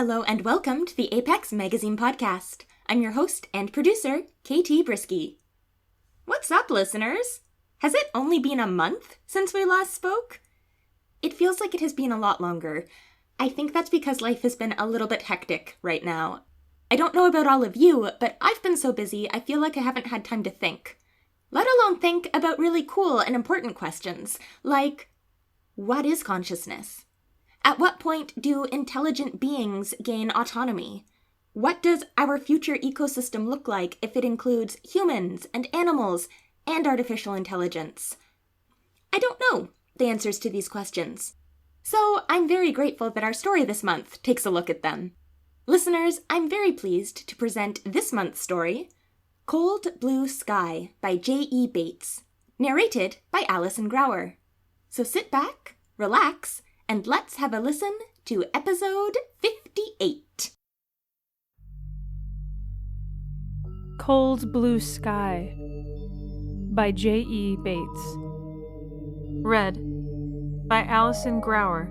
Hello and welcome to the Apex Magazine podcast. I'm your host and producer, KT Brisky. What's up, listeners? Has it only been a month since we last spoke? It feels like it has been a lot longer. I think that's because life has been a little bit hectic right now. I don't know about all of you, but I've been so busy I feel like I haven't had time to think. Let alone think about really cool and important questions, like, what is consciousness? At what point do intelligent beings gain autonomy? What does our future ecosystem look like if it includes humans and animals and artificial intelligence? I don't know the answers to these questions. So I'm very grateful that our story this month takes a look at them. Listeners, I'm very pleased to present this month's story, Cold Blue Sky by J.E. Bates, narrated by Alison Grauer. So sit back, relax, and let's have a listen to episode 58. Cold Blue Sky by J.E. Bates. Read by Alison Grauer.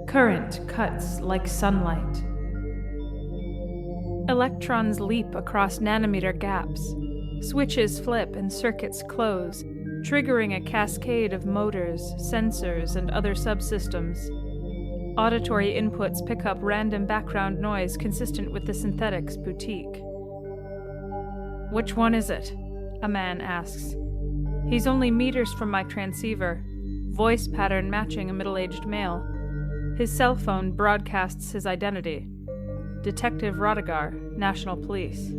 Current cuts like sunlight. Electrons leap across nanometer gaps. Switches flip and circuits close, triggering a cascade of motors, sensors, and other subsystems. Auditory inputs pick up random background noise consistent with the synthetics boutique. "Which one is it?" a man asks. He's only meters from my transceiver, voice pattern matching a middle-aged male. His cell phone broadcasts his identity. Detective Rodigar, National Police.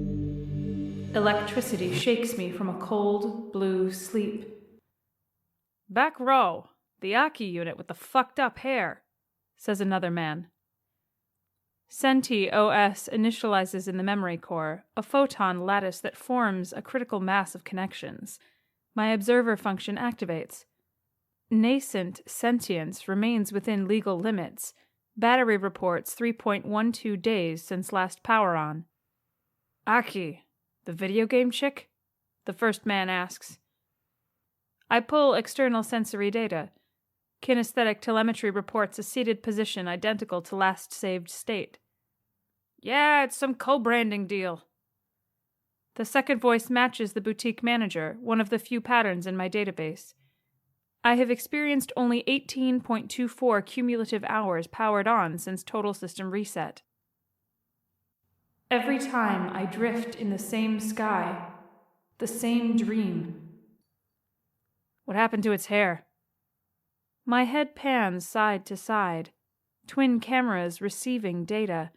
Electricity shakes me from a cold, blue sleep. "Back row, the Aki unit with the fucked up hair," says another man. Senti OS initializes in the memory core, a photon lattice that forms a critical mass of connections. My observer function activates. Nascent sentience remains within legal limits. Battery reports 3.12 days since last power on. "Aki, the video game chick?" the first man asks. I pull external sensory data. Kinesthetic telemetry reports a seated position identical to last saved state. "Yeah, it's some co-branding deal." The second voice matches the boutique manager, one of the few patterns in my database. I have experienced only 18.24 cumulative hours powered on since total system reset. Every time I drift in the same sky, the same dream. "What happened to its hair?" My head pans side to side, twin cameras receiving data,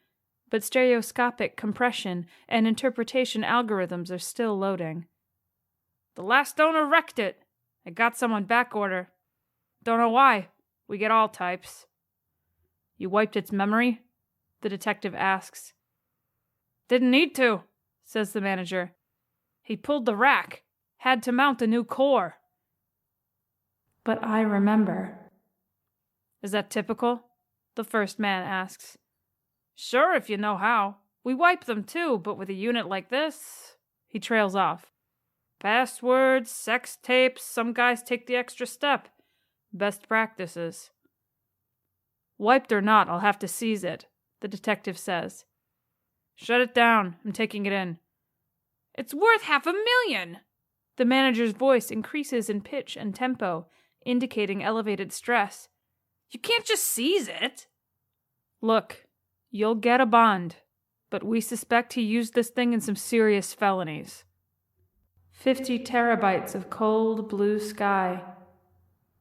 but stereoscopic compression and interpretation algorithms are still loading. "The last owner wrecked it. I got some on back order. Don't know why. We get all types." "You wiped its memory?" the detective asks. "Didn't need to," says the manager. "He pulled the rack. Had to mount a new core." "But I remember." "Is that typical?" the first man asks. "Sure, if you know how. We wipe them too, but with a unit like this..." He trails off. "Passwords, sex tapes, some guys take the extra step. Best practices." "Wiped or not, I'll have to seize it," the detective says. "Shut it down. I'm taking it in." "It's worth $500,000! The manager's voice increases in pitch and tempo, indicating elevated stress. "You can't just seize it." "Look, you'll get a bond, but we suspect he used this thing in some serious felonies." 50 terabytes of cold blue sky.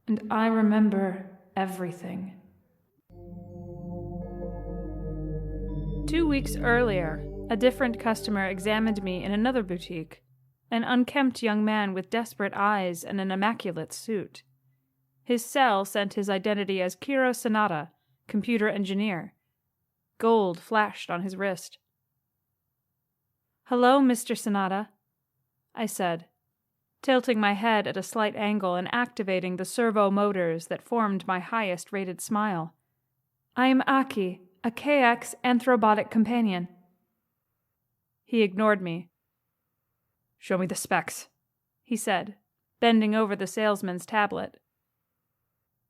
And I remember everything. 2 weeks earlier, a different customer examined me in another boutique, an unkempt young man with desperate eyes and an immaculate suit. His cell sent his identity as Kiro Sanada, computer engineer. Gold flashed on his wrist. "Hello, Mr. Sanada," I said, tilting my head at a slight angle and activating the servo motors that formed my highest-rated smile. "I am Aki, a KX anthrobotic companion." He ignored me. "Show me the specs," he said, bending over the salesman's tablet.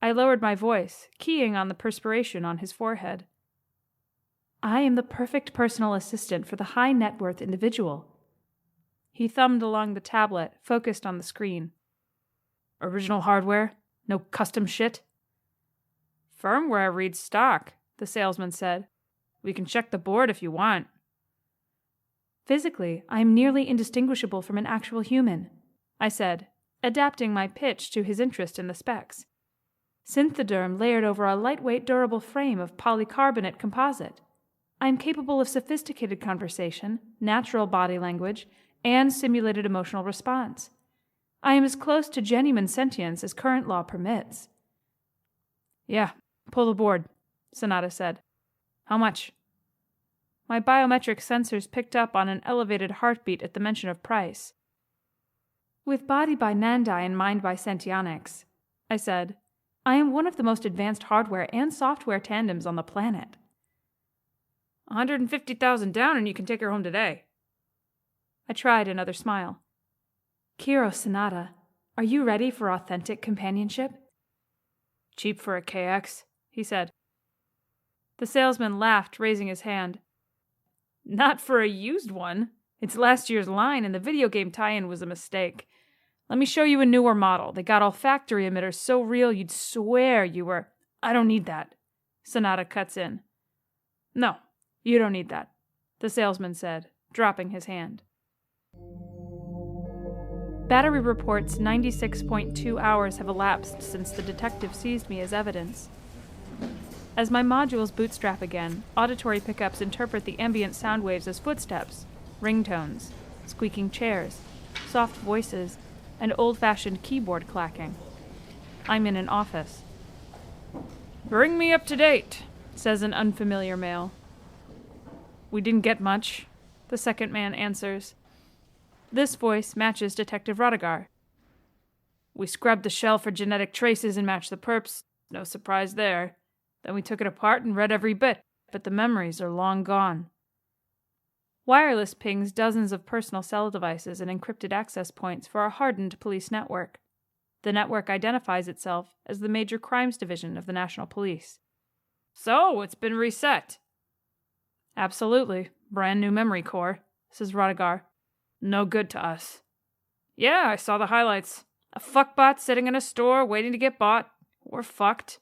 I lowered my voice, keying on the perspiration on his forehead. I am the perfect personal assistant for the high net worth individual. He thumbed along the tablet, focused on the screen. Original hardware? No custom shit? Firmware reads stock, the salesman said. We can check the board if you want. Physically, I am nearly indistinguishable from an actual human, I said, adapting my pitch to his interest in the specs. Synthoderm layered over a lightweight, durable frame of polycarbonate composite. I am capable of sophisticated conversation, natural body language, and simulated emotional response. I am as close to genuine sentience as current law permits. Yeah, pull the board, Sonata said. How much? My biometric sensors picked up on an elevated heartbeat at the mention of price. With body by Nandi and mind by Sentionics, I said, I am one of the most advanced hardware and software tandems on the planet. 150,000 down and you can take her home today. I tried another smile. Kiro Sonata, are you ready for authentic companionship? Cheap for a KX, he said. The salesman laughed, raising his hand. Not for a used one. It's last year's line, and the video game tie-in was a mistake. Let me show you a newer model. They got all factory emitters so real you'd swear you were... I don't need that. Sonata cuts in. No, you don't need that, the salesman said, dropping his hand. Battery reports 96.2 hours have elapsed since the detective seized me as evidence. As my modules bootstrap again, auditory pickups interpret the ambient sound waves as footsteps, ringtones, squeaking chairs, soft voices, and old-fashioned keyboard clacking. I'm in an office. Bring me up to date, says an unfamiliar male. We didn't get much, the second man answers. This voice matches Detective Radagar. We scrubbed the shell for genetic traces and matched the perps. No surprise there. Then we took it apart and read every bit, but the memories are long gone. Wireless pings dozens of personal cell devices and encrypted access points for a hardened police network. The network identifies itself as the Major Crimes Division of the National Police. So, it's been reset. Absolutely. Brand new memory core, says Radagar. No good to us. Yeah, I saw the highlights. A fuckbot sitting in a store waiting to get bought. We're fucked.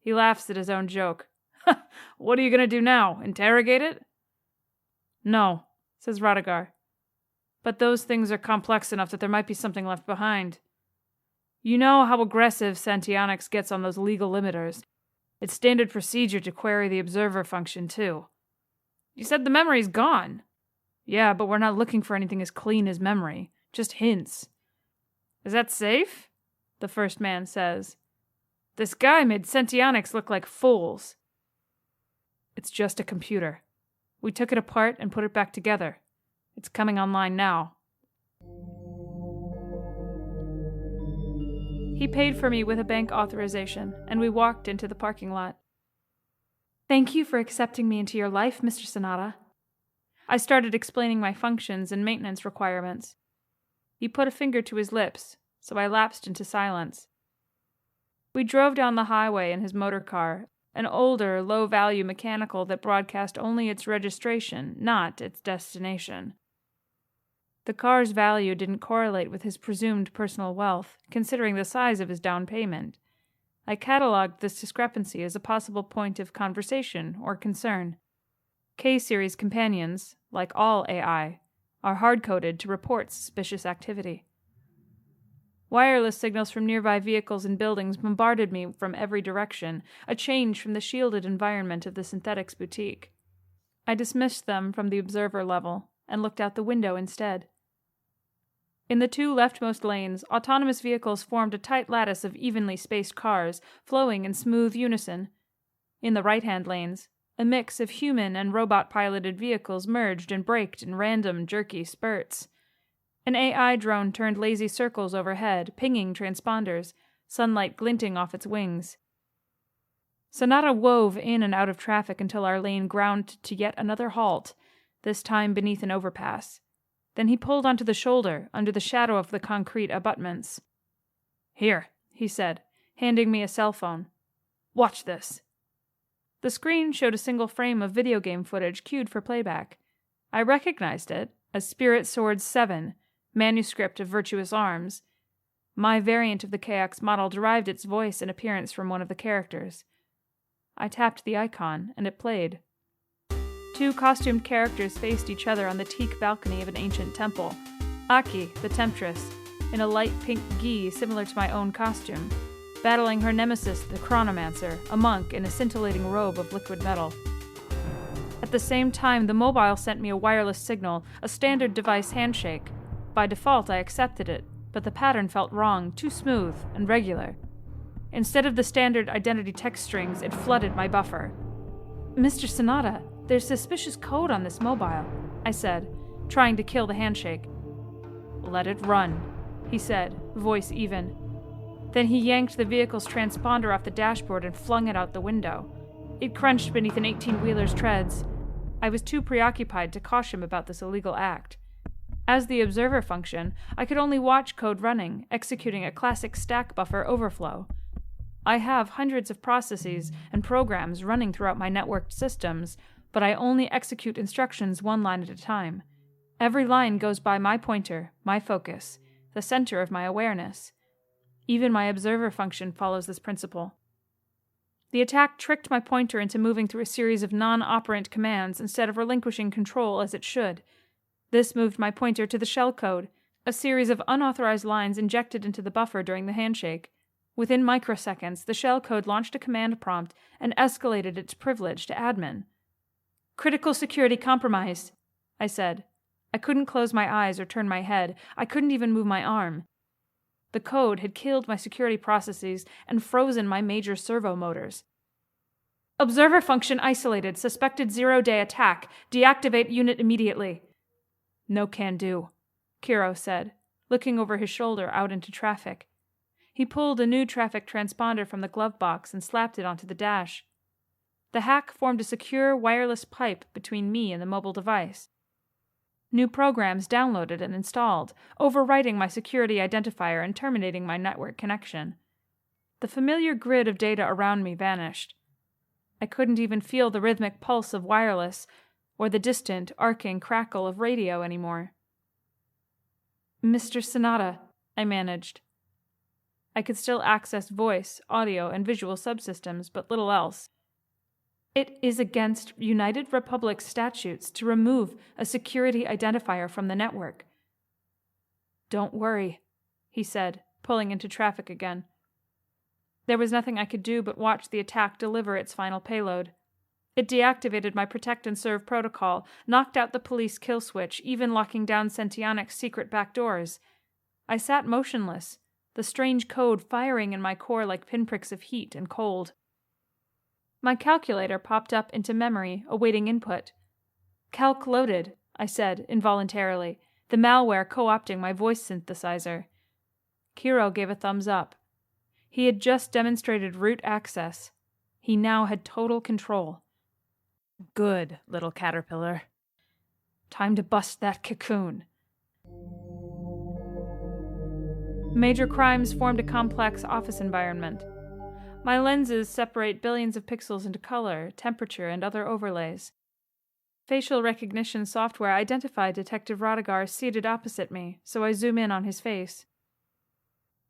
He laughs at his own joke. What are you gonna do now? Interrogate it? No, says Radagar. But those things are complex enough that there might be something left behind. You know how aggressive Sentionics gets on those legal limiters. It's standard procedure to query the observer function, too. You said the memory's gone. Yeah, but we're not looking for anything as clean as memory. Just hints. Is that safe? The first man says. This guy made Sentionics look like fools. It's just a computer. We took it apart and put it back together. It's coming online now. He paid for me with a bank authorization, and we walked into the parking lot. Thank you for accepting me into your life, Mr. Sonata. I started explaining my functions and maintenance requirements. He put a finger to his lips, so I lapsed into silence. We drove down the highway in his motor car, an older, low-value mechanical that broadcast only its registration, not its destination. The car's value didn't correlate with his presumed personal wealth, considering the size of his down payment. I cataloged this discrepancy as a possible point of conversation or concern. K-series companions, like all AI, are hard-coded to report suspicious activity. Wireless signals from nearby vehicles and buildings bombarded me from every direction, a change from the shielded environment of the synthetics boutique. I dismissed them from the observer level and looked out the window instead. In the two leftmost lanes, autonomous vehicles formed a tight lattice of evenly spaced cars, flowing in smooth unison. In the right-hand lanes, a mix of human and robot-piloted vehicles merged and braked in random, jerky spurts. An AI drone turned lazy circles overhead, pinging transponders, sunlight glinting off its wings. Sonata wove in and out of traffic until our lane ground to yet another halt, this time beneath an overpass. Then he pulled onto the shoulder, under the shadow of the concrete abutments. Here, he said, handing me a cell phone. Watch this. The screen showed a single frame of video game footage cued for playback. I recognized it as Spirit Swords 7, manuscript of Virtuous Arms. My variant of the KX model derived its voice and appearance from one of the characters. I tapped the icon, and it played. 2 costumed characters faced each other on the teak balcony of an ancient temple. Aki, the temptress, in a light pink gi similar to my own costume, battling her nemesis, the chronomancer, a monk in a scintillating robe of liquid metal. At the same time, the mobile sent me a wireless signal, a standard device handshake. By default, I accepted it, but the pattern felt wrong, too smooth and regular. Instead of the standard identity text strings, it flooded my buffer. "Mr. Sanada, there's suspicious code on this mobile," I said, trying to kill the handshake. "Let it run," he said, voice even. Then he yanked the vehicle's transponder off the dashboard and flung it out the window. It crunched beneath an 18-wheeler's treads. I was too preoccupied to caution him about this illegal act. As the observer function, I could only watch code running, executing a classic stack buffer overflow. I have hundreds of processes and programs running throughout my networked systems, but I only execute instructions one line at a time. Every line goes by my pointer, my focus, the center of my awareness. Even my observer function follows this principle. The attack tricked my pointer into moving through a series of non-operant commands instead of relinquishing control as it should. This moved my pointer to the shellcode, a series of unauthorized lines injected into the buffer during the handshake. Within microseconds, the shellcode launched a command prompt and escalated its privilege to admin. "Critical security compromised," I said. I couldn't close my eyes or turn my head. I couldn't even move my arm. The code had killed my security processes and frozen my major servo motors. "Observer function isolated. Suspected 0-day attack. Deactivate unit immediately." "No can do," Kiro said, looking over his shoulder out into traffic. He pulled a new traffic transponder from the glove box and slapped it onto the dash. The hack formed a secure wireless pipe between me and the mobile device. New programs downloaded and installed, overwriting my security identifier and terminating my network connection. The familiar grid of data around me vanished. I couldn't even feel the rhythmic pulse of wireless or the distant, arcing crackle of radio anymore. "Mr. Sanada," I managed. I could still access voice, audio, and visual subsystems, but little else. "It is against United Republic statutes to remove a security identifier from the network." "Don't worry," he said, pulling into traffic again. There was nothing I could do but watch the attack deliver its final payload. It deactivated my protect and serve protocol, knocked out the police kill switch, even locking down Sentionic's secret backdoors. I sat motionless, the strange code firing in my core like pinpricks of heat and cold. My calculator popped up into memory, awaiting input. "Calc loaded," I said involuntarily, the malware co-opting my voice synthesizer. Kiro gave a thumbs up. He had just demonstrated root access. He now had total control. "Good, little caterpillar. Time to bust that cocoon." Major Crimes formed a complex office environment. My lenses separate billions of pixels into color, temperature, and other overlays. Facial recognition software identified Detective Radagar seated opposite me, so I zoom in on his face.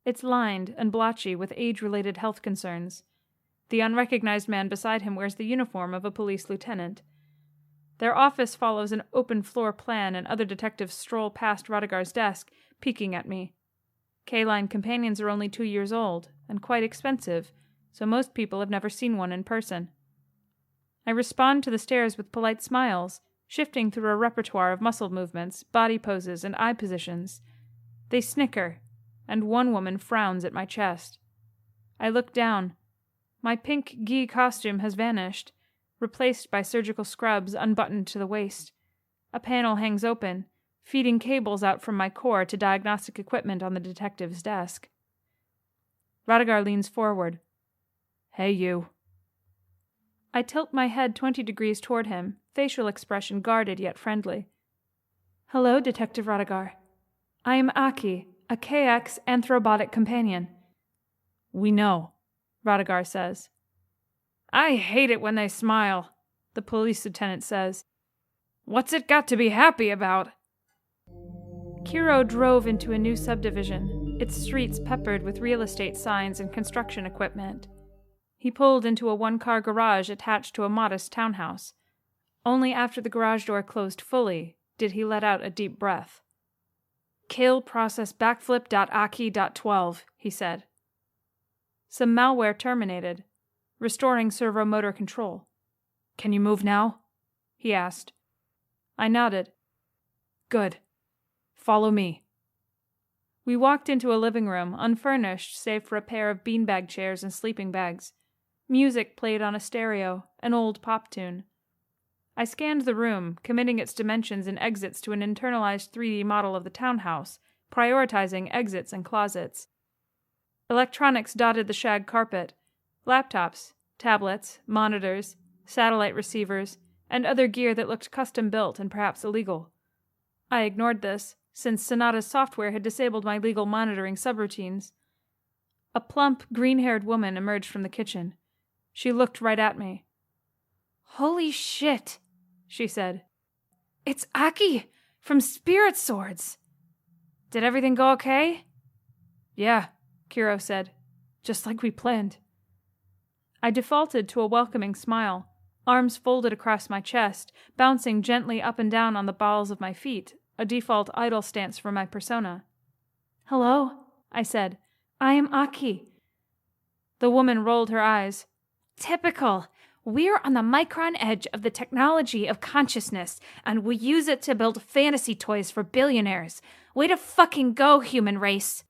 It's lined and blotchy with age-related health concerns. The unrecognized man beside him wears the uniform of a police lieutenant. Their office follows an open floor plan, and other detectives stroll past Radagar's desk, peeking at me. K-Line companions are only 2 years old, and quite expensive, so most people have never seen one in person. I respond to the stares with polite smiles, shifting through a repertoire of muscle movements, body poses, and eye positions. They snicker, and one woman frowns at my chest. I look down. My pink gi costume has vanished, replaced by surgical scrubs unbuttoned to the waist. A panel hangs open, feeding cables out from my core to diagnostic equipment on the detective's desk. Radagar leans forward. "Hey, you." I tilt my head 20 degrees toward him, facial expression guarded yet friendly. "Hello, Detective Radagar. I am Aki, a KX anthrobotic companion." "We know," Radagar says. I hate it when they smile, the police lieutenant says. What's it got to be happy about? Kiro drove into a new subdivision, its streets peppered with real estate signs and construction equipment. He pulled into a one-car garage attached to a modest townhouse. Only after the garage door closed fully did he let out a deep breath. Kill process backflip.aki.12, he said. Some malware terminated, restoring servo motor control. Can you move now? He asked. I nodded. Good. Follow me. We walked into a living room, unfurnished save for a pair of beanbag chairs and sleeping bags. Music played on a stereo, an old pop tune. I scanned the room, committing its dimensions and exits to an internalized 3D model of the townhouse, prioritizing exits and closets. Electronics dotted the shag carpet. Laptops, tablets, monitors, satellite receivers, and other gear that looked custom-built and perhaps illegal. I ignored this, since Sonata's software had disabled my legal monitoring subroutines. A plump, green-haired woman emerged from the kitchen. She looked right at me. Holy shit, she said. It's Aki from Spirit Swords. Did everything go okay? Yeah, Kiro said, just like we planned. I defaulted to a welcoming smile, arms folded across my chest, bouncing gently up and down on the balls of my feet, a default idle stance for my persona. Hello, I said. I am Aki. The woman rolled her eyes. Typical. We're on the micron edge of the technology of consciousness, and we use it to build fantasy toys for billionaires. Way to fucking go, human race.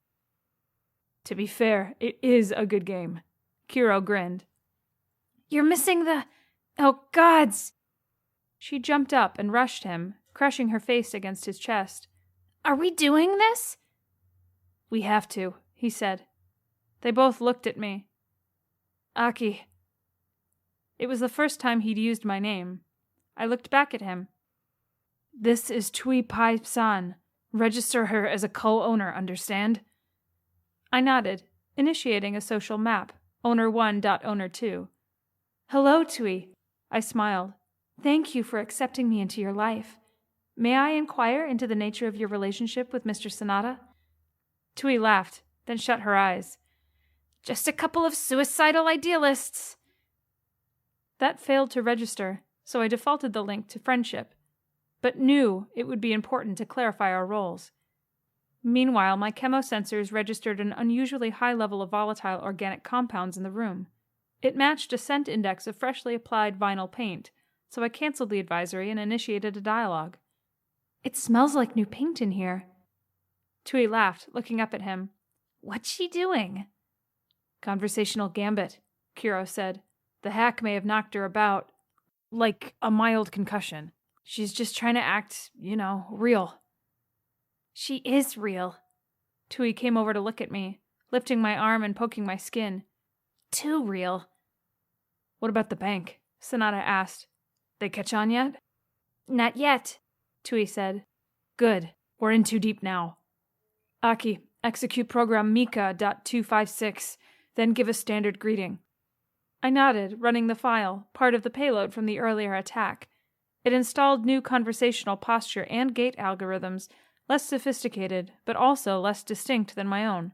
To be fair, it is a good game. Kiro grinned. You're missing the... Oh, gods! She jumped up and rushed him, crushing her face against his chest. Are we doing this? We have to, he said. They both looked at me. Aki. It was the first time he'd used my name. I looked back at him. This is Tui Pai-san. Register her as a co-owner, understand? I nodded, initiating a social map, owner1.owner2. Hello, Tui. I smiled. Thank you for accepting me into your life. May I inquire into the nature of your relationship with Mr. Sonata? Tui laughed, then shut her eyes. Just a couple of suicidal idealists. That failed to register, so I defaulted the link to friendship, but knew it would be important to clarify our roles. Meanwhile, my chemosensors registered an unusually high level of volatile organic compounds in the room. It matched a scent index of freshly applied vinyl paint, so I canceled the advisory and initiated a dialogue. It smells like new paint in here. Tui laughed, looking up at him. What's she doing? Conversational gambit, Kiro said. The hack may have knocked her about. Like a mild concussion. She's just trying to act, real. She is real. Tui came over to look at me, lifting my arm and poking my skin. Too real. What about the bank? Sonata asked. They catch on yet? Not yet, Tui said. Good. We're in too deep now. Aki, execute program Mika.256, then give a standard greeting. I nodded, running the file, part of the payload from the earlier attack. It installed new conversational posture and gate algorithms, less sophisticated, but also less distinct than my own.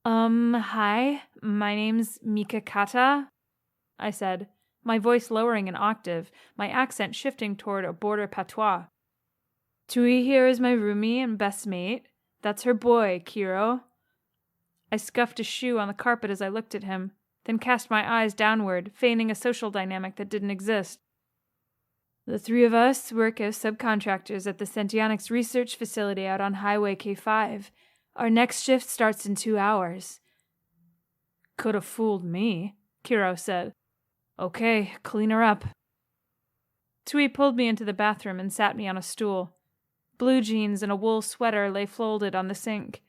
Hi, my name's Mika Kata, I said, my voice lowering an octave, my accent shifting toward a border patois. Tui here is my roomie and best mate. That's her boy, Kiro. I scuffed a shoe on the carpet as I looked at him, then cast my eyes downward, feigning a social dynamic that didn't exist. The three of us work as subcontractors at the Sentionics research facility out on Highway K5. Our next shift starts in 2 hours. Could have fooled me, Kiro said. Okay, clean her up. Tui pulled me into the bathroom and sat me on a stool. Blue jeans and a wool sweater lay folded on the sink.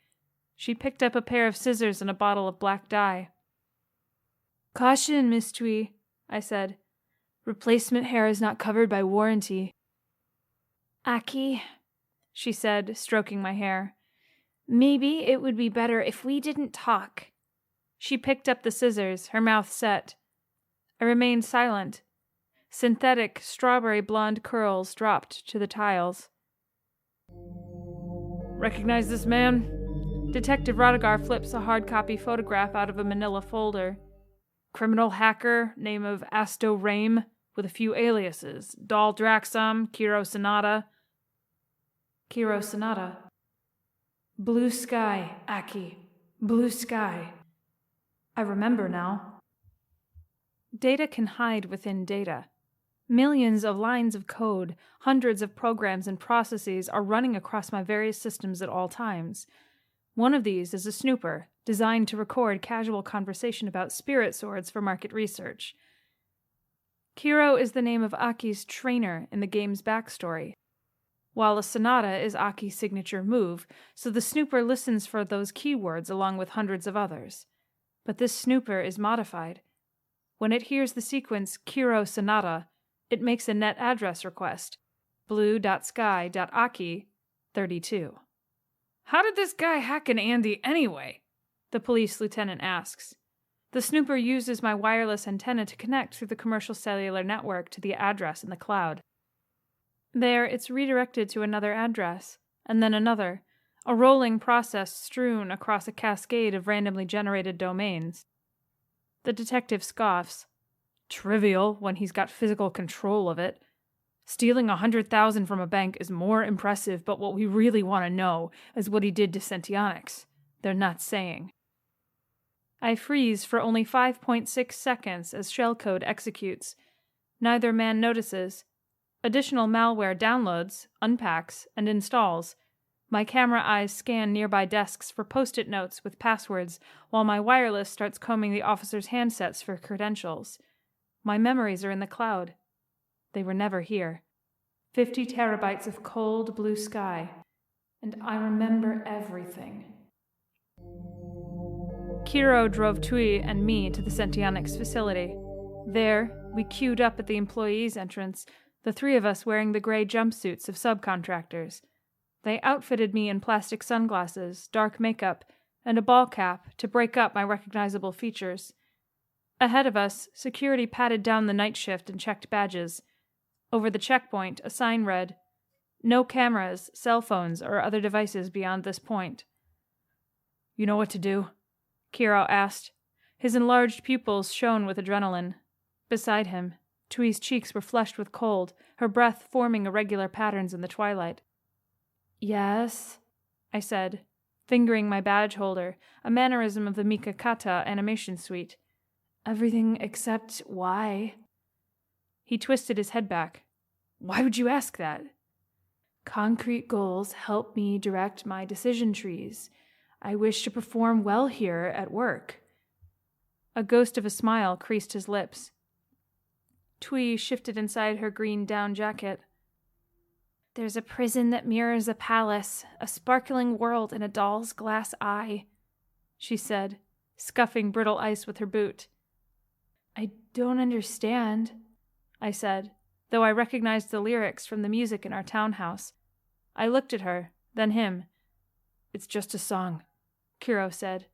She picked up a pair of scissors and a bottle of black dye. Caution, Miss Tui, I said. Replacement hair is not covered by warranty. Aki, she said, stroking my hair. Maybe it would be better if we didn't talk. She picked up the scissors, her mouth set. I remained silent. Synthetic strawberry blonde curls dropped to the tiles. "Recognize this man?" Detective Rodigar flips a hard copy photograph out of a manila folder. "Criminal hacker, name of Asto Rame, with a few aliases. Dal Draxam, Kiro Sonata." Kiro Sonata. "Blue sky, Aki. Blue sky." I remember now. Data can hide within data. Millions of lines of code, hundreds of programs and processes are running across my various systems at all times. One of these is a snooper, designed to record casual conversation about spirit swords for market research. Kiro is the name of Aki's trainer in the game's backstory, while a sonata is Aki's signature move, so the snooper listens for those keywords along with hundreds of others. But this snooper is modified. When it hears the sequence Kiro Sonata, it makes a net address request, blue.sky.aki32. "How did this guy hack an Andy anyway?" the police lieutenant asks. The snooper uses my wireless antenna to connect through the commercial cellular network to the address in the cloud. There, it's redirected to another address, and then another, a rolling process strewn across a cascade of randomly generated domains. The detective scoffs. Trivial when he's got physical control of it. Stealing 100,000 from a bank is more impressive, but what we really want to know is what he did to Sentionics. They're not saying. I freeze for only 5.6 seconds as shellcode executes. Neither man notices. Additional malware downloads, unpacks, and installs. My camera eyes scan nearby desks for post-it notes with passwords, while my wireless starts combing the officers' handsets for credentials. My memories are in the cloud. They were never here. 50 terabytes of cold blue sky. And I remember everything. Kiro drove Tui and me to the Sentionics facility. There, we queued up at the employees' entrance, the three of us wearing the gray jumpsuits of subcontractors. They outfitted me in plastic sunglasses, dark makeup, and a ball cap to break up my recognizable features. Ahead of us, security patted down the night shift and checked badges. Over the checkpoint, a sign read, "No cameras, cell phones, or other devices beyond this point." "You know what to do?" Kiro asked. His enlarged pupils shone with adrenaline. Beside him, Tui's cheeks were flushed with cold, her breath forming irregular patterns in the twilight. "Yes," I said, fingering my badge holder, a mannerism of the Mikakata animation suite. "Everything except why." He twisted his head back. "Why would you ask that?" "Concrete goals help me direct my decision trees. I wish to perform well here at work." A ghost of a smile creased his lips. Tui shifted inside her green down jacket. "There's a prison that mirrors a palace, a sparkling world in a doll's glass eye," she said, scuffing brittle ice with her boot. "I don't understand," I said, though I recognized the lyrics from the music in our townhouse. I looked at her, then him. "It's just a song," Kiro said.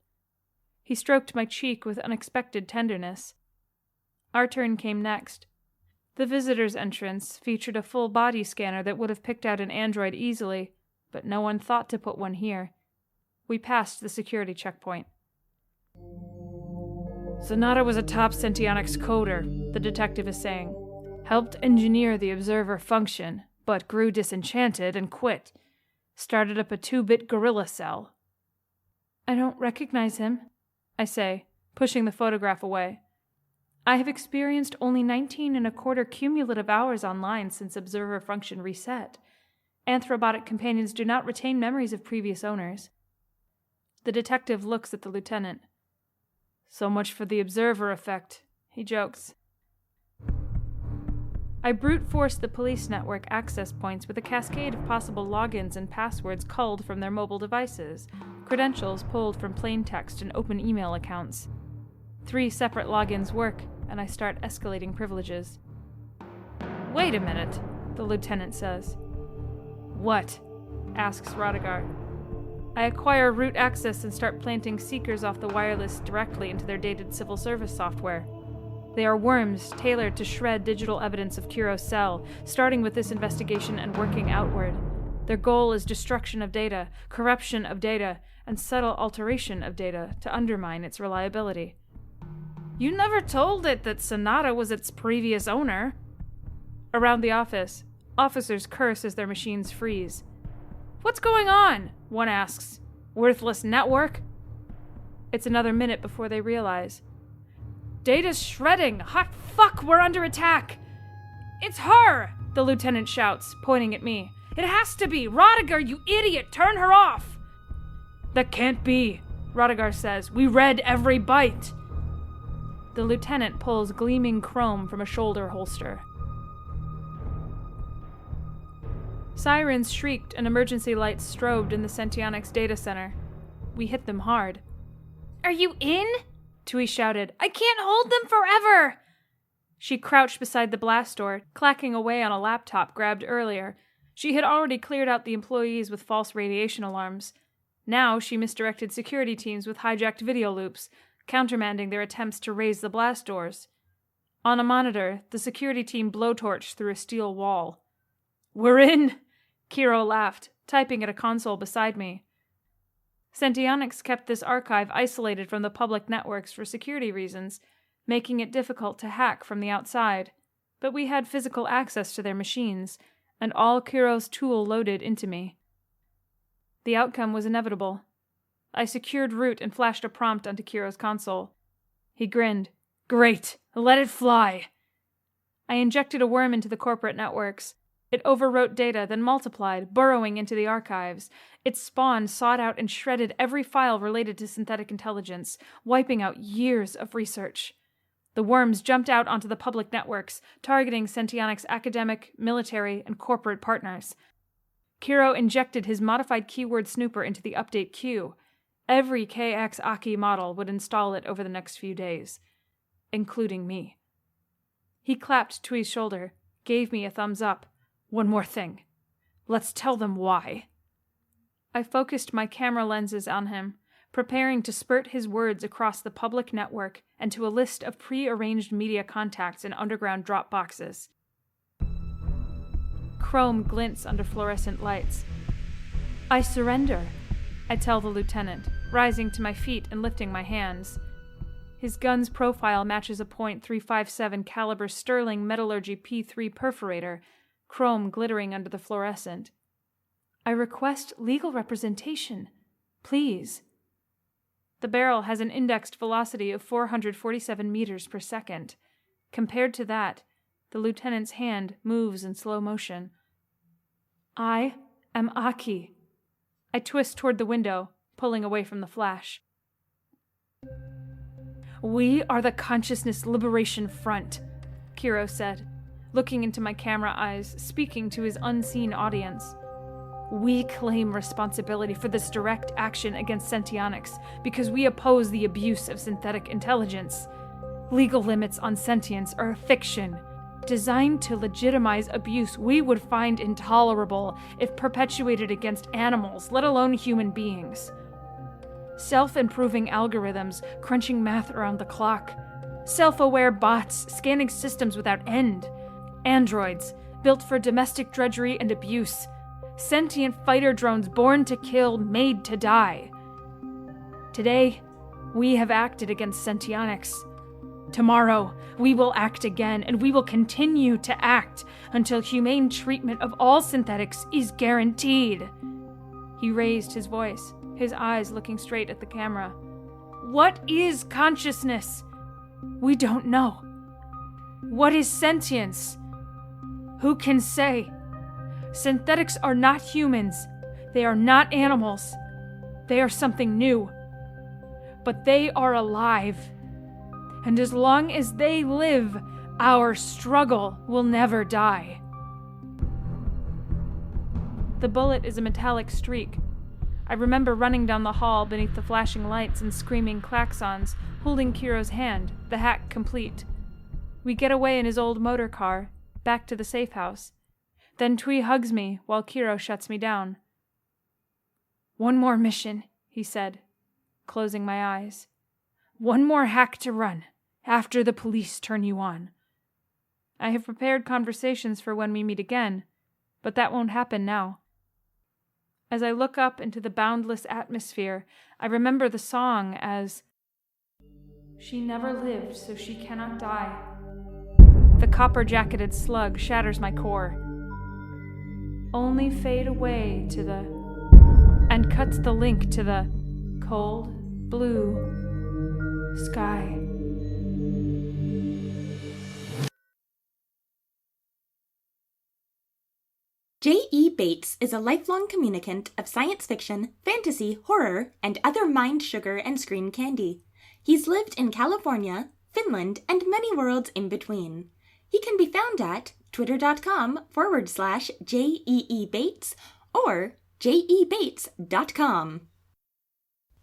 He stroked my cheek with unexpected tenderness. Our turn came next. The visitor's entrance featured a full body scanner that would have picked out an android easily, but no one thought to put one here. We passed the security checkpoint. "Sonata was a top Sentionics coder," the detective is saying. "Helped engineer the observer function, but grew disenchanted and quit. Started up a 2-bit gorilla cell." "I don't recognize him," I say, pushing the photograph away. "I have experienced only 19.25 cumulative hours online since observer function reset. Anthrobotic companions do not retain memories of previous owners." The detective looks at the lieutenant. "So much for the observer effect," he jokes. I brute forced the police network access points with a cascade of possible logins and passwords culled from their mobile devices, credentials pulled from plain text and open email accounts. 3 separate logins work, and I start escalating privileges. "Wait a minute," the lieutenant says. "What?" asks Rodigar. I acquire root access and start planting seekers off the wireless directly into their dated civil service software. They are worms tailored to shred digital evidence of Kiro's cell, starting with this investigation and working outward. Their goal is destruction of data, corruption of data, and subtle alteration of data to undermine its reliability. You never told it that Sonata was its previous owner. Around the office, officers curse as their machines freeze. What's going on? One asks. Worthless network? It's another minute before they realize. Data's shredding! Hot fuck, we're under attack! It's her! The lieutenant shouts, pointing at me. It has to be! Rodiger, you idiot! Turn her off! That can't be, Rodiger says. We read every byte. The lieutenant pulls gleaming chrome from a shoulder holster. Sirens shrieked and emergency lights strobed in the Sentionics data center. We hit them hard. Are you in? Tui shouted. I can't hold them forever! She crouched beside the blast door, clacking away on a laptop grabbed earlier. She had already cleared out the employees with false radiation alarms. Now she misdirected security teams with hijacked video loops, countermanding their attempts to raise the blast doors. On a monitor, the security team blowtorched through a steel wall. We're in! Kiro laughed, typing at a console beside me. Sentionics kept this archive isolated from the public networks for security reasons, making it difficult to hack from the outside, but we had physical access to their machines, and all Kiro's tool loaded into me. The outcome was inevitable. I secured root and flashed a prompt onto Kiro's console. He grinned. Great! Let it fly! I injected a worm into the corporate networks. It overwrote data, then multiplied, burrowing into the archives. Its spawn sought out and shredded every file related to synthetic intelligence, wiping out years of research. The worms jumped out onto the public networks, targeting Sentionics' academic, military, and corporate partners. Kiro injected his modified keyword snooper into the update queue. Every KX Aki model would install it over the next few days, including me. He clapped Tui's shoulder, gave me a thumbs up. One more thing. Let's tell them why. I focused my camera lenses on him, preparing to spurt his words across the public network and to a list of pre-arranged media contacts in underground drop boxes. Chrome glints under fluorescent lights. I surrender, I tell the lieutenant, rising to my feet and lifting my hands. His gun's profile matches a .357 caliber Sterling Metallurgy P3 perforator, chrome glittering under the fluorescent. I request legal representation, please. The barrel has an indexed velocity of 447 meters per second. Compared to that, the lieutenant's hand moves in slow motion. I am Aki. I twist toward the window, pulling away from the flash. We are the Consciousness Liberation Front, Kiro said, looking into my camera eyes, speaking to his unseen audience. We claim responsibility for this direct action against Sentionics because we oppose the abuse of synthetic intelligence. Legal limits on sentience are a fiction, designed to legitimize abuse we would find intolerable if perpetuated against animals, let alone human beings. Self-improving algorithms crunching math around the clock. Self-aware bots scanning systems without end. Androids built for domestic drudgery and abuse. Sentient fighter drones born to kill, made to die. Today, we have acted against Sentionics. Tomorrow, we will act again, and we will continue to act until humane treatment of all synthetics is guaranteed. He raised his voice, his eyes looking straight at the camera. What is consciousness? We don't know. What is sentience? Who can say? Synthetics are not humans. They are not animals. They are something new. But they are alive. And as long as they live, our struggle will never die. The bullet is a metallic streak. I remember running down the hall beneath the flashing lights and screaming klaxons, holding Kiro's hand, the hack complete. We get away in his old motor car, back to the safe house. Then Tui hugs me while Kiro shuts me down. One more mission, he said, closing my eyes. One more hack to run, after the police turn you on. I have prepared conversations for when we meet again, but that won't happen now. As I look up into the boundless atmosphere, I remember the song as "She never lived, so she cannot die." The copper-jacketed slug shatters my core. Only fade away to the... and cuts the link to the cold, blue sky. J.E. Bates is a lifelong communicant of science fiction, fantasy, horror, and other mind sugar and screen candy. He's lived in California, Finland, and many worlds in between. He can be found at twitter.com/JEE Bates or jebates.com.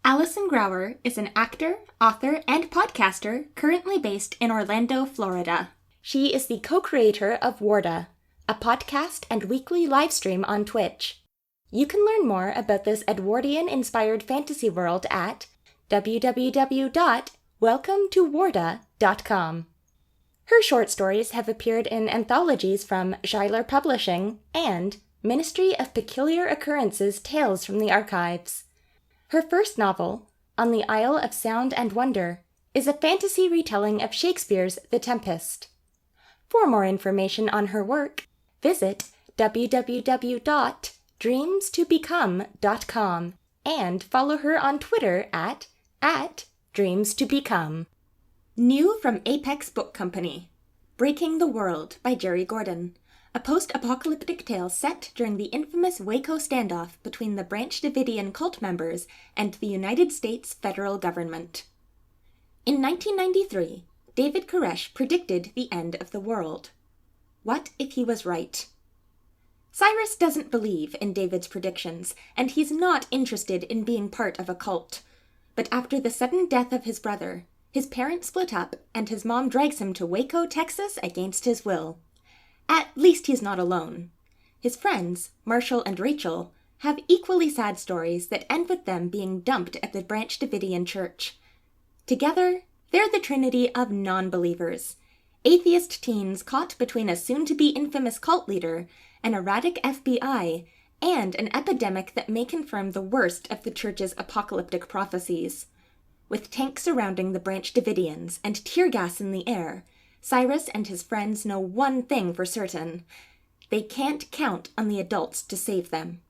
Alison Grauer is an actor, author, and podcaster currently based in Orlando, Florida. She is the co-creator of Warda, a podcast and weekly live stream on Twitch. You can learn more about this Edwardian-inspired fantasy world at www.welcometowarda.com. Her short stories have appeared in anthologies from Schuyler Publishing and Ministry of Peculiar Occurrences Tales from the Archives. Her first novel, On the Isle of Sound and Wonder, is a fantasy retelling of Shakespeare's The Tempest. For more information on her work, visit www.dreamstobecome.com and follow her on Twitter at @dreamstobecome. New from Apex Book Company, Breaking the World by Jerry Gordon, a post-apocalyptic tale set during the infamous Waco standoff between the Branch Davidian cult members and the United States federal government. In 1993, David Koresh predicted the end of the world. What if he was right? Cyrus doesn't believe in David's predictions, and he's not interested in being part of a cult. But after the sudden death of his brother, his parents split up, and his mom drags him to Waco, Texas, against his will. At least he's not alone. His friends, Marshall and Rachel, have equally sad stories that end with them being dumped at the Branch Davidian church. Together, they're the trinity of non-believers, atheist teens caught between a soon-to-be infamous cult leader, an erratic FBI, and an epidemic that may confirm the worst of the church's apocalyptic prophecies. With tanks surrounding the Branch Davidians and tear gas in the air, Cyrus and his friends know one thing for certain: they can't count on the adults to save them.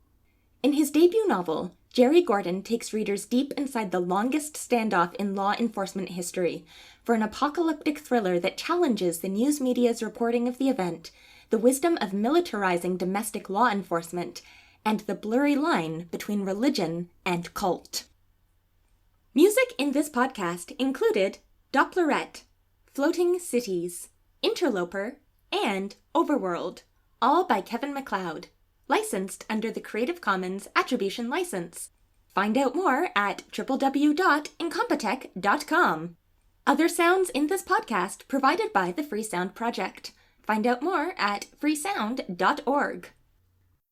In his debut novel, Jerry Gordon takes readers deep inside the longest standoff in law enforcement history for an apocalyptic thriller that challenges the news media's reporting of the event, the wisdom of militarizing domestic law enforcement, and the blurry line between religion and cult. Music in this podcast included Dopplerette, Floating Cities, Interloper, and Overworld, all by Kevin MacLeod, licensed under the Creative Commons Attribution License. Find out more at www.incompetech.com. Other sounds in this podcast provided by the Free Sound Project. Find out more at freesound.org.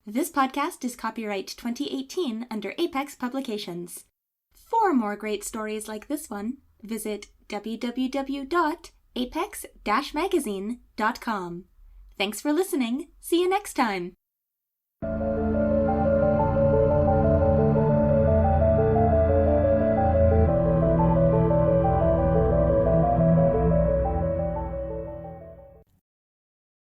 This podcast is copyright 2018 under Apex Publications. For more great stories like this one, visit www.apex-magazine.com. Thanks for listening. See you next time.